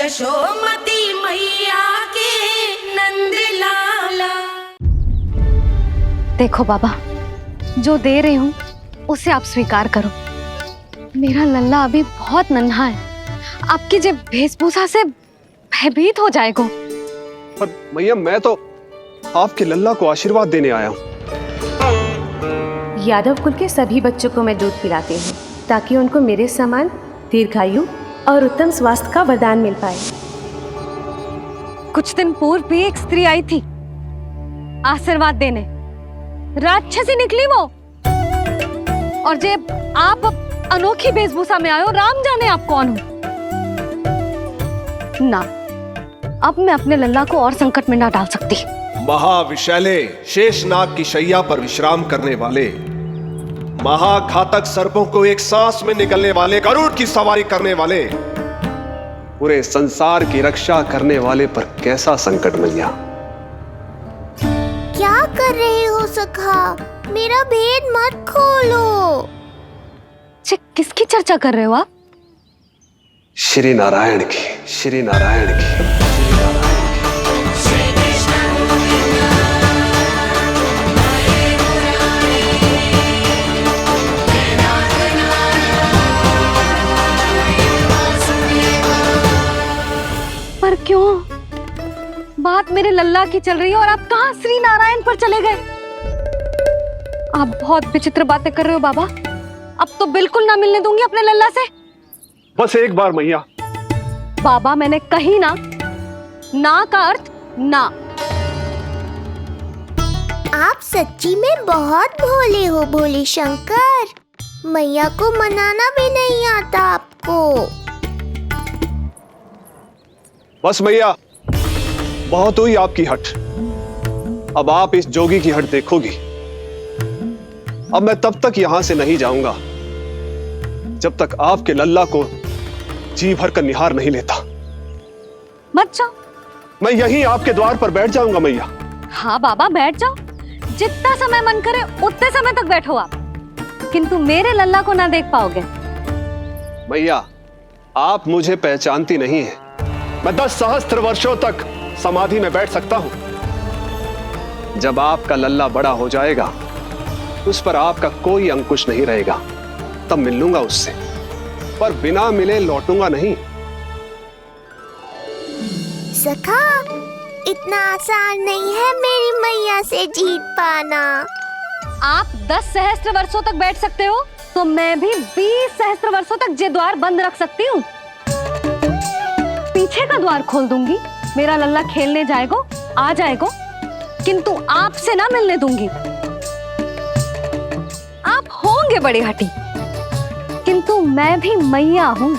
यशोमती मैया के नंद लाला। देखो बाबा, जो दे रही हूँ उसे आप स्वीकार करो। मेरा लल्ला अभी बहुत नन्हा है, आपकी जे वेशभूषा से भयभीत हो जाएगा। पर मैया, मैं तो आपके लल्ला को आशीर्वाद देने आया हूँ। यादव कुल के सभी बच्चों को मैं दूध पिलाती हूँ ताकि उनको मेरे समान दीर्घायु और उत्तम स्वास्थ्य का वरदान मिल पाए। कुछ दिन पूर्व भी एक स्त्री आई थी आशीर्वाद देने, राक्षसी निकली वो। और जब आप अनोखी वेशभूषा में आए हो, राम जाने आप कौन हो। ना, अब मैं अपने लल्ला को और संकट में ना डाल सकती। महाविशैले शेषनाग की शैया पर विश्राम करने वाले, महाघातक सर्पों को एक सांस में निगलने वाले, गरुड़ की सवारी करने वाले, पूरे संसार की रक्षा करने वाले पर कैसा संकट मैया। क्या कर रहे हो सखा? मेरा भेद मत खोलो। किसकी चर्चा कर रहे हो आप? श्री नारायण की, श्री नारायण की। पर क्यों? बात मेरे लल्ला की चल रही है और आप कहाँ श्री नारायण पर चले गए? आप बहुत विचित्र बातें कर रहे हो बाबा। अब तो बिल्कुल ना मिलने दूंगी अपने लल्ला से। बस एक बार मैया। बाबा, मैंने कही ना, ना का अर्थ ना। आप सच्ची में बहुत भोले हो भोले शंकर। मैया को मनाना भी नहीं आता आपको। बस मैया, बहुत हुई आपकी हट। अब आप इस जोगी की हट देखोगी। अब मैं तब तक यहां से नहीं जाऊंगा जब तक आपके लल्ला को जी भर कर निहार नहीं लेता। मत जाओ। मैं यहीं आपके द्वार पर बैठ जाऊंगा मैया। हाँ बाबा, बैठ जाओ। जितना समय मन करे उतने समय तक बैठो आप, किंतु मेरे लल्ला को ना देख पाओगे। मैया, आप मुझे पहचानती नहीं है। मैं 10 सहस्त्र वर्षों तक समाधि में बैठ सकता हूं। जब आपका लल्ला बड़ा हो जाएगा, उस पर आपका कोई अंकुश नहीं रहेगा, तब मिल लूंगा उससे, पर बिना मिले लौटूंगा नहीं। सखा, इतना आसान नहीं है मेरी मैया से जीत पाना। आप 10 सहस्त्र वर्षों तक बैठ सकते हो, तो मैं भी 20 सहस्त्र वर्षों तक ये द्वार बंद रख सकती हूँ। पीछे का द्वार खोल दूंगी, मेरा लल्ला खेलने जाएगा, आ जाएगा, किंतु आपसे ना मिलने दूंगी। आप होंगे बड़ी हठी, किंतु मैं भी मैया हूँ।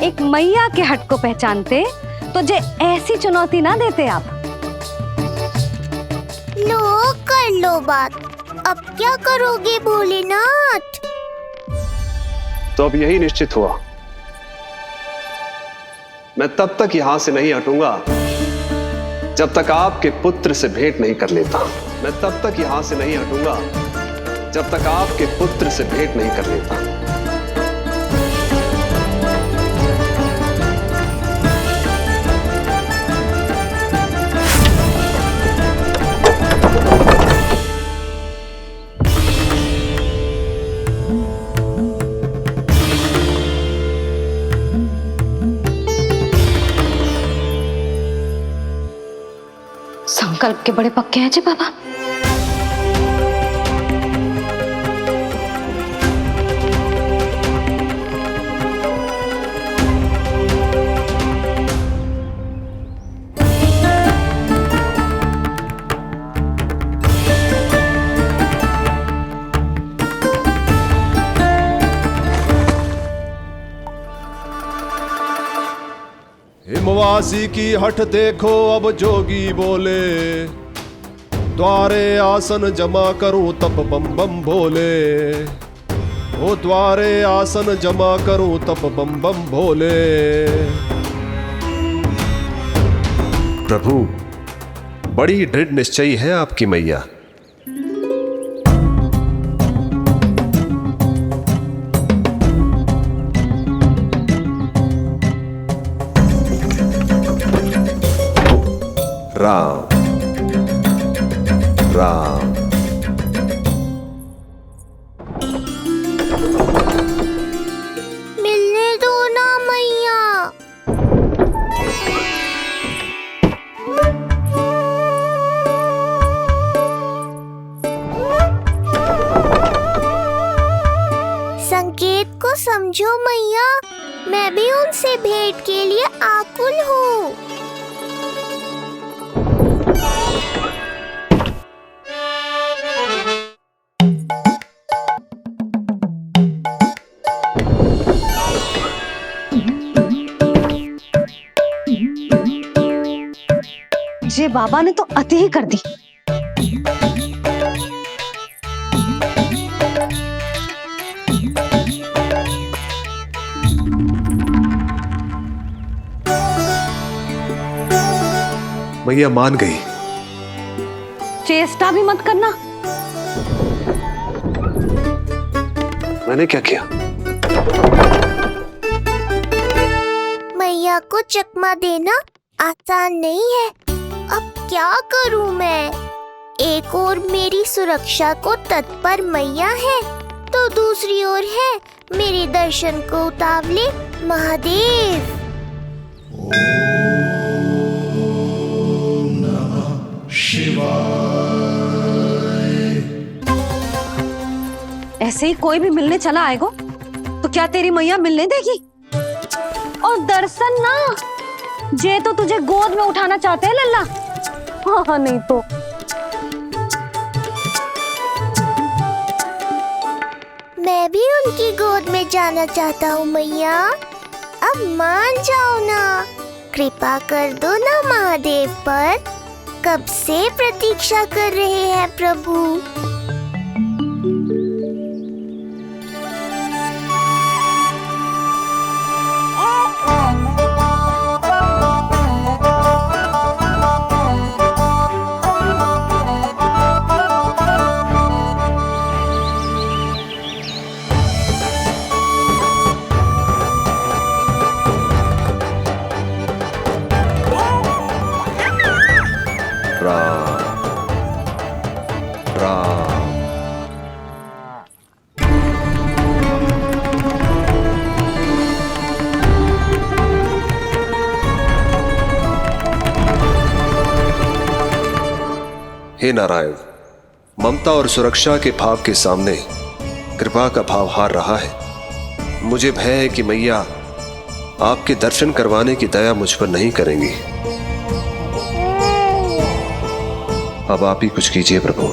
एक मैया के हट को पहचानते तो जे ऐसी चुनौती ना देते आप। लो, कर लो बात। अब क्या करोगे भोलेनाथ? तो अब यही निश्चित हुआ, मैं तब तक यहां से नहीं हटूंगा जब तक आपके पुत्र से भेंट नहीं कर लेता। मैं तब तक यहां से नहीं हटूंगा जब तक आपके पुत्र से भेंट नहीं कर लेता। संकल्प के बड़े पक्के हैं जी बाबा। हिमवासी की हठ देखो अब जोगी बोले, द्वारे आसन जमा करूं तप बम बम भोले। ओ द्वारे आसन जमा करूं तप बम बम भोले। प्रभु, बड़ी दृढ़ निश्चयी है आपकी मैया। राम राम। मिलने दो ना मैया। संकेत को समझो मैया, मैं भी उनसे भेंट के लिए आकुल हूँ। जे बाबा ने तो अति ही कर दी। मैया मान गई। चेष्टा भी मत करना। मैंने क्या किया? मैया को चकमा देना आसान नहीं है। अब क्या करूं मैं? एक ओर मेरी सुरक्षा को तत्पर मैया है, तो दूसरी ओर है मेरे दर्शन को उतावले महादेव। ऐसे ही कोई भी मिलने चला आएगा तो क्या तेरी मैया मिलने देगी? और दर्शन ना, जे तो तुझे गोद में उठाना चाहते हैं लल्ला। हाँ नहीं तो मैं भी उनकी गोद में जाना चाहता हूँ मैया। अब मान जाओ ना, कृपा कर दो ना महादेव पर। कब से प्रतीक्षा कर रहे हैं प्रभु। राम राम। हे नारायण, ममता और सुरक्षा के भाव के सामने कृपा का भाव हार रहा है। मुझे भय है कि मैया आपके दर्शन करवाने की दया मुझ पर नहीं करेंगी। अब आप ही कुछ कीजिए प्रभु,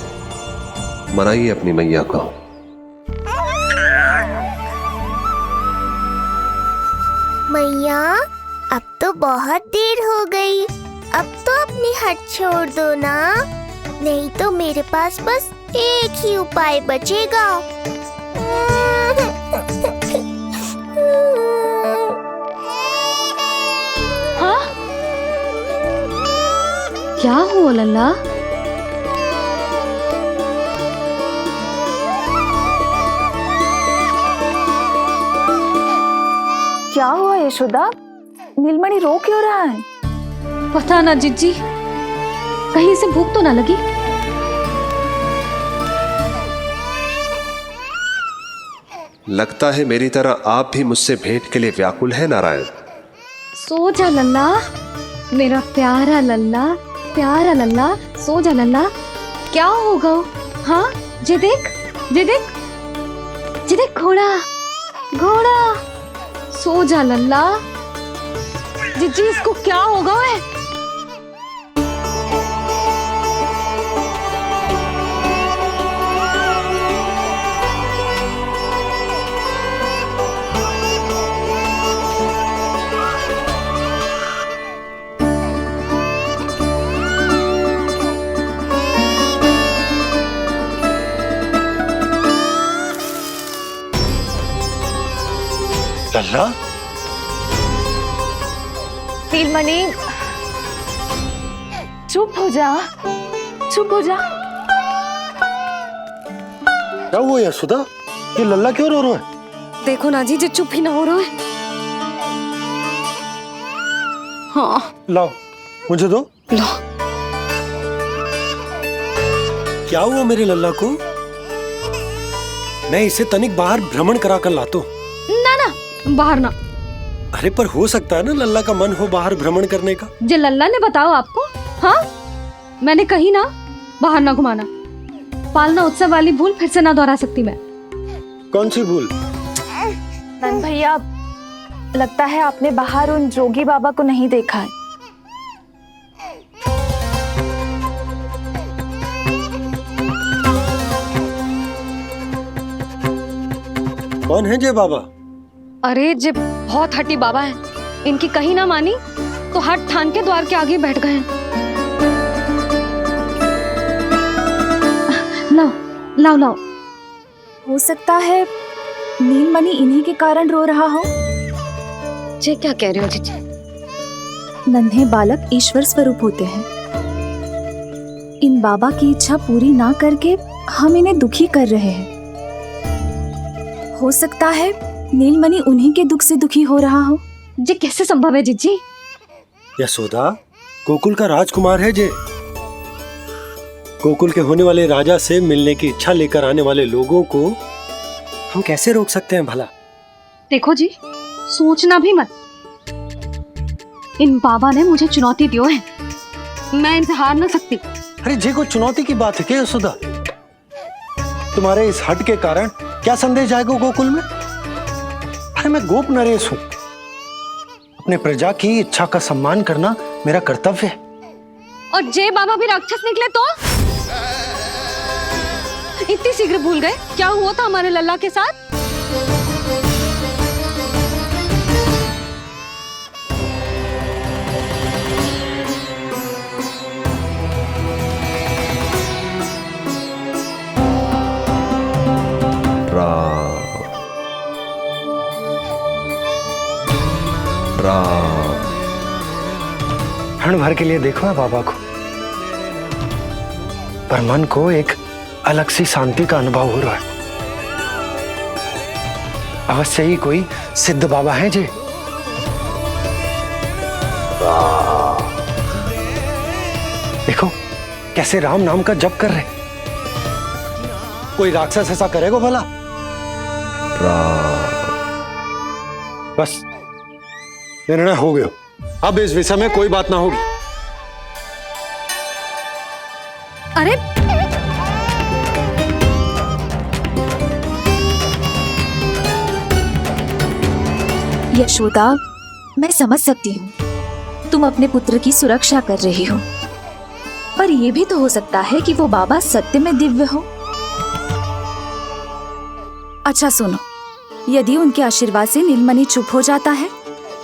मनाइए अपनी मैया को। मैया, अब तो बहुत देर हो गई। अब तो अपनी हट छोड़ दो ना, नहीं तो मेरे पास बस एक ही उपाय बचेगा। हाँ? क्या हुआ लल्ला? क्या हुआ यशोदा? नीलमणि रो क्यों रहा है? पता ना जीजी, कहीं से भूख तो ना लगी। लगता है मेरी तरह आप भी मुझसे भेंट के लिए व्याकुल है नारायण। सो जा लल्ला, मेरा प्यारा लल्ला, प्यारा लल्ला, सो जा लल्ला। क्या होगा? हाँ, जे देख, जे देख, जे देख, घोड़ा, घोड़ा। सो जा लल्ला। जीजी, इसको क्या होगा है? लल्ला, नीलमणि, चुप हो जा, चुप हो जा। क्या हुआ यशोदा? ये लल्ला क्यों रो रहा है? देखो ना जी, जे चुप ही ना हो रहा है। हाँ, लाओ, मुझे दो। लो। क्या हुआ मेरे लल्ला को? मैं इसे तनिक बाहर भ्रमण करा कर लाता हूँ। ना ना, बाहर ना। अरे पर हो सकता है ना लल्ला का मन हो बाहर भ्रमण करने का। जे लल्ला ने बताओ आपको? हाँ, मैंने कही ना बाहर ना घुमाना। पालना उत्सव वाली भूल फिर से ना दोहरा सकती मैं। कौन सी भूल? नंद भैया, लगता है आपने बाहर उन जोगी बाबा को नहीं देखा है। कौन है जय बाबा? अरे जे बहुत हट्टी बाबा है, इनकी कहीं ना मानी तो हट ठान के द्वार के आगे बैठ गए हैं। लाओ लाओ लाओ। हो सकता है नीलमणि इन्हीं के कारण रो रहा हो। जे क्या कह रहे हो जीजी? नन्हे बालक ईश्वर स्वरूप होते हैं। इन बाबा की इच्छा पूरी ना करके हम इन्हें दुखी कर रहे हैं। हो सकता है नीलमणि उन्हीं के दुख से दुखी हो रहा हो। जे कैसे संभव है जीजी? यशोदा, गोकुल का राजकुमार है जे। गोकुल के होने वाले राजा से मिलने की इच्छा लेकर आने वाले लोगों को हम कैसे रोक सकते हैं भला? देखो जी, सोचना भी मत। इन बाबा ने मुझे चुनौती दियो है, मैं इनसे हार ना सकती। अरे जे को चुनौती की बात है क्या यशोदा? तुम्हारे इस हट के कारण क्या संदेश जाएगा गोकुल में? अरे मैं गोप नरेश हूं। अपने प्रजा की इच्छा का सम्मान करना मेरा कर्तव्य है। और जे बाबा भी राक्षस निकले तो? इतनी शीघ्र भूल गए क्या हुआ था हमारे लल्ला के साथ? क्षण भर के लिए देखो है बाबा को, पर मन को एक अलग सी शांति का अनुभव हो रहा है। अवश्य ही कोई सिद्ध बाबा है जी। देखो कैसे राम नाम का जप कर रहे। कोई राक्षस ऐसा करेगा भला? बस निर्णय हो गया, अब इस विषय में कोई बात ना होगी। अरे यशोदा, मैं समझ सकती हूँ तुम अपने पुत्र की सुरक्षा कर रही हो, पर यह भी तो हो सकता है कि वो बाबा सत्य में दिव्य हो। अच्छा सुनो, यदि उनके आशीर्वाद से नीलमणि चुप हो जाता है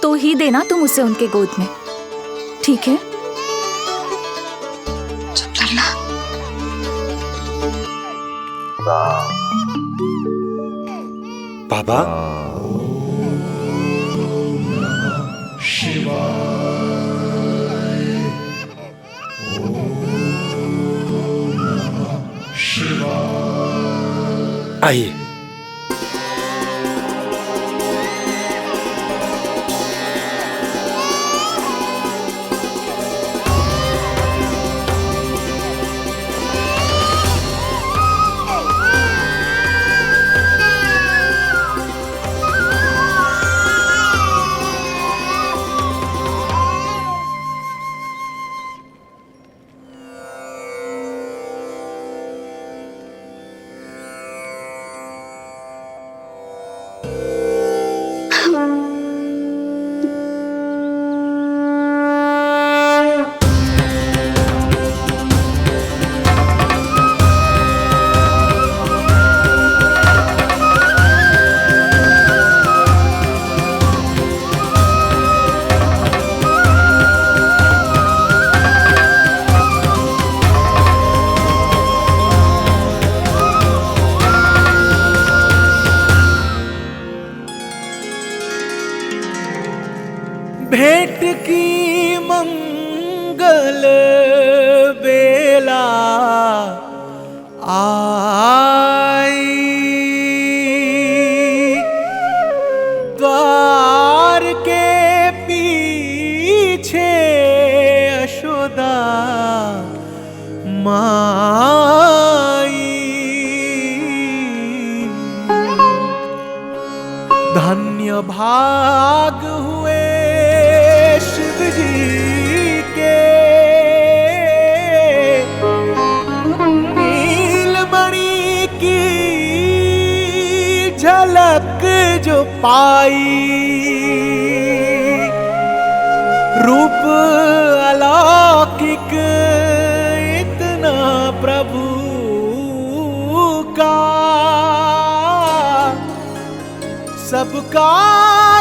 तो ही देना तुम उसे उनके गोद में, ठीक है? चुप करना। बाबा, आइए। भेंट की मंगल बेला आई, द्वार के पीछे यशोदा माँ भाग हुए शिव जी के, नीलमणि की झलक जो पाई, रूप अलौकिक इतना प्रभु का, सबका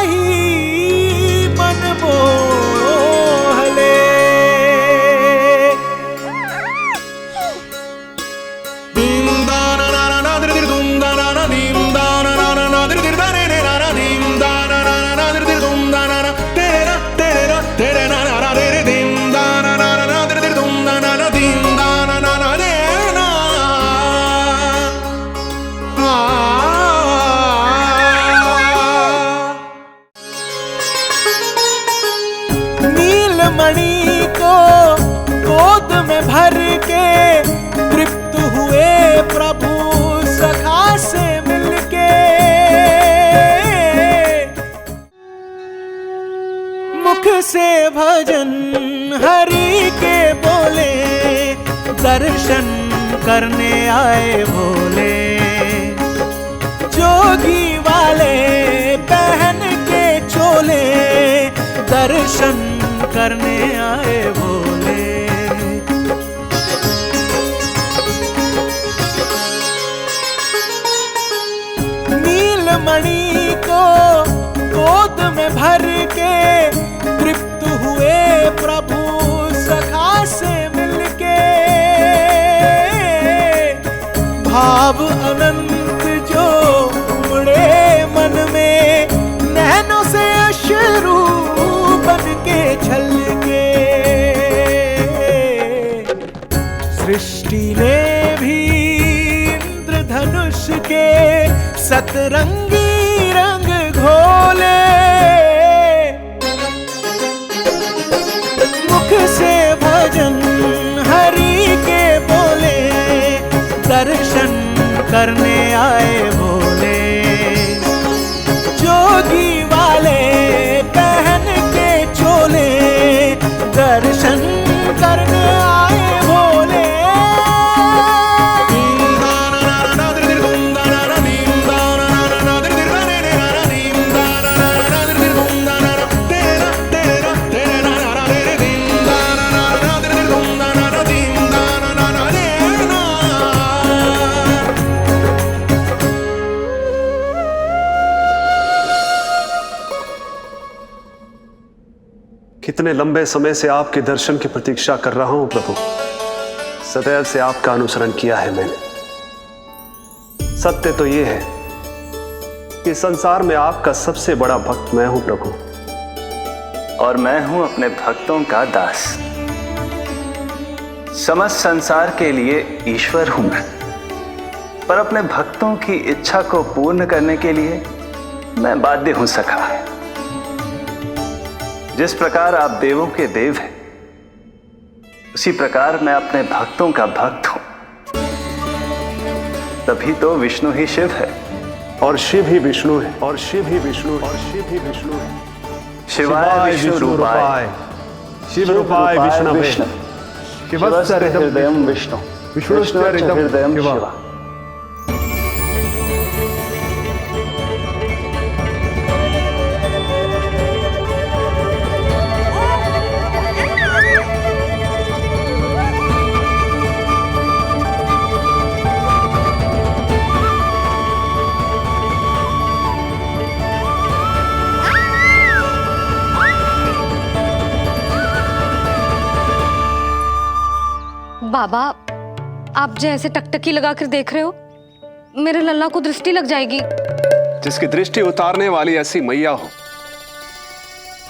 ही मन मोह ले। नीलमणि को गोद में भर के तृप्त हुए प्रभु सखा से मिलके, मुख से भजन हरि के बोले, दर्शन करने आए भोले, जोगी वाले पहन के चोले, दर्शन करने आए भोले। नीलमणि को गोद में भर के तृप्त हुए प्रभु सखा से मिलके, भाव अनंत जो उमड़े मन में, नैनों से अश्रु बन के छलके, सृष्टि ने भी इंद्रधनुष के सतरंगी रंग घोले, मुख से भजन हरि के बोले, दर्शन करने आए भोले, जोगी वाले पहन के चोले, दर्शन करने आए भोले। कितने लंबे समय से आपके दर्शन की प्रतीक्षा कर रहा हूं प्रभु, सदैव से आपका अनुसरण किया है मैंने। सत्य तो यह है कि संसार में आपका सबसे बड़ा भक्त मैं हूं प्रभु, और मैं हूं अपने भक्तों का दास। समस्त संसार के लिए ईश्वर हूं मैं, पर अपने भक्तों की इच्छा को पूर्ण करने के लिए मैं बाध्य हूं सखा। जिस प्रकार आप देवों के देव हैं, उसी प्रकार मैं अपने भक्तों का भक्त हूं। तभी तो विष्णु ही शिव है, और शिव ही विष्णु है, और शिव ही विष्णु है, और शिव ही विष्णु है। शिवाय विष्णु रूपाय, शिव रूपाय विष्णवे, शिवस्य हृदयं विष्णु, विष्णुश्च हृदयं शिवा। बाबा, आप जो ऐसे टकटकी लगा कर देख रहे हो, मेरे लल्ला को दृष्टि लग जाएगी। जिसकी दृष्टि उतारने वाली ऐसी मैया हो,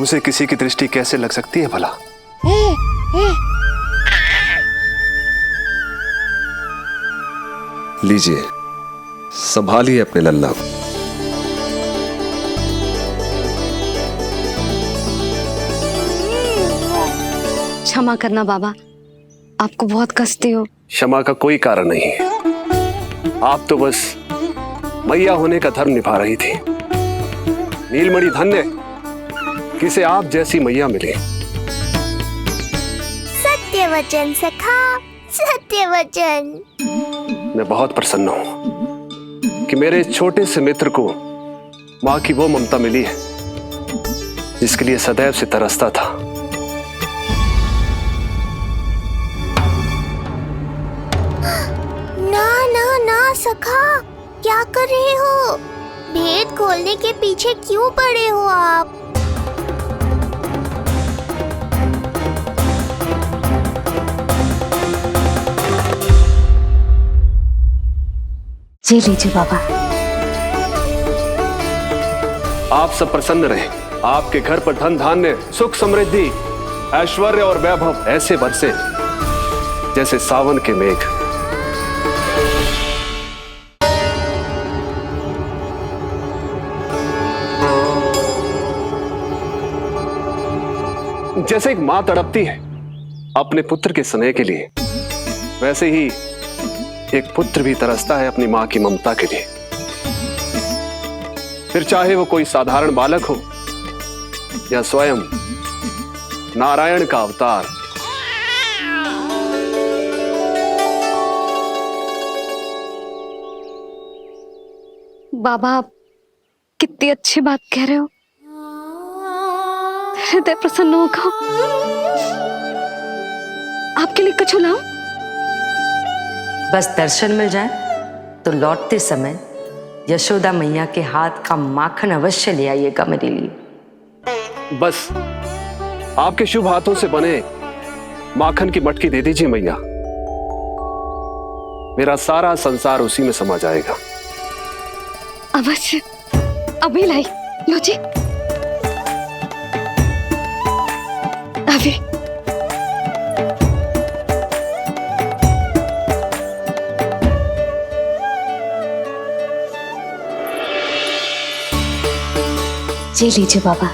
उसे किसी की दृष्टि कैसे लग सकती है भला? लीजिए, संभालिए अपने लल्ला को। क्षमा करना बाबा, आपको बहुत कष्ट हो। क्षमा का कोई कारण नहीं है, आप तो बस मैया होने का धर्म निभा रही थी। नीलमणि धन्य किसे आप जैसी मैया मिले। सत्य वचन सखा, सत्य वचन। मैं बहुत प्रसन्न हूं कि मेरे इस छोटे से मित्र को मां की वो ममता मिली है जिसके लिए सदैव से तरसता था। ना ना ना सखा, क्या कर रहे हो? भेद खोलने के पीछे क्यों पड़े हो आप? जी लीजिए बाबा। आप सब प्रसन्न रहे। आपके घर पर धन धान्य, सुख समृद्धि, ऐश्वर्य और वैभव ऐसे बरसे जैसे सावन के मेघ। जैसे एक मां तड़पती है अपने पुत्र के स्नेह के लिए, वैसे ही एक पुत्र भी तरसता है अपनी मां की ममता के लिए। फिर चाहे वो कोई साधारण बालक हो या स्वयं नारायण का अवतार। बाबा, आप कितनी अच्छी बात कह रहे हो। हृदय प्रसन्न होगा। आपके लिए कुछ लाऊं? बस दर्शन मिल जाए तो लौटते समय यशोदा मैया के हाथ का माखन अवश्य ले आइएगा मेरे लिए। बस आपके शुभ हाथों से बने माखन की मटकी दे दीजिए मैया, मेरा सारा संसार उसी में समा जाएगा। अवश्य, अभी लाई। लो जी, अभी। जी लीजिए बाबा।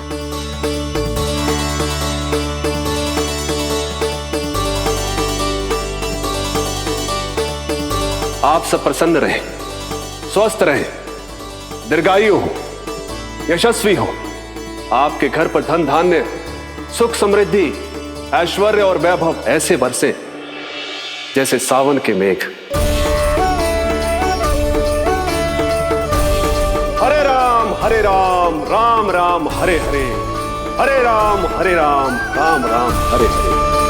आप सब प्रसन्न रहे, स्वस्थ रहे, दीर्घायु हो, यशस्वी हो। आपके घर पर धन धान्य, सुख समृद्धि, ऐश्वर्य और वैभव ऐसे बरसे जैसे सावन के मेघ। हरे राम, राम राम हरे हरे, हरे राम राम राम हरे हरे।